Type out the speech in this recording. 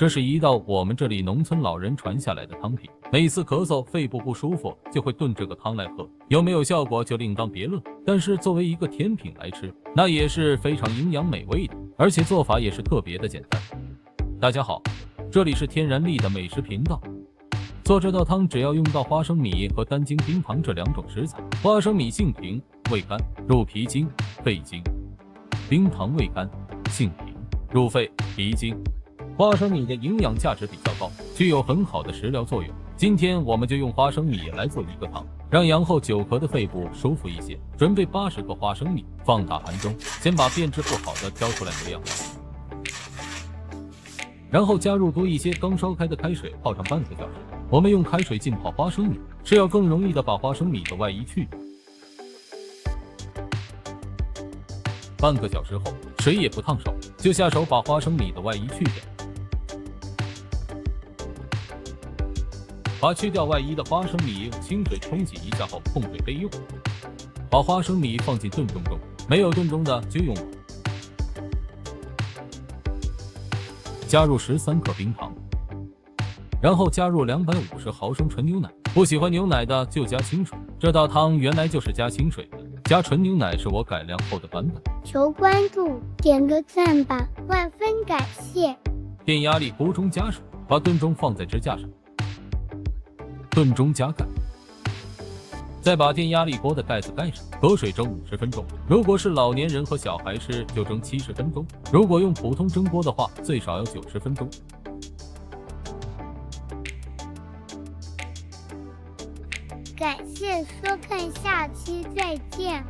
这是一道我们这里农村老人传下来的汤品，每次咳嗽、肺部不舒服就会炖这个汤来喝，有没有效果就另当别论。但是作为一个甜品来吃，那也是非常营养美味的，而且做法也是特别的简单。大家好，这里是天然力的美食频道。做这道汤只要用到花生米和单筋冰糖这2种食材。花生米性平，味甘，入脾经、肺经；冰糖味甘，性平，入肺、脾经。花生米的营养价值比较高，具有很好的食疗作用。今天我们就用花生米来做一个汤，让阳后久咳的肺部舒服一些。准备80个花生米，放大盘中，先把变质不好的挑出来流样，然后加入多一些刚烧开的开水，泡上半个小时。我们用开水浸泡花生米，是要更容易的把花生米的外衣去掉。半个小时后，水也不烫手，就下手把花生米的外衣去掉。把去掉外衣的花生米用清水冲洗一下后控水备用。把花生米放进炖盅中，没有炖盅的就用碗。加入13克冰糖，然后加入250毫升纯牛奶，不喜欢牛奶的就加清水。这道汤原来就是加清水的，加纯牛奶是我改良后的版本。求关注，点个赞吧，万分感谢。电压力锅中加水，把炖盅放在支架上，炖盅加盖，再把电压力锅的盖子盖上，隔水蒸50分钟。如果是老年人和小孩吃，就蒸70分钟；如果用普通蒸锅的话，最少要90分钟。感谢收看，下期再见。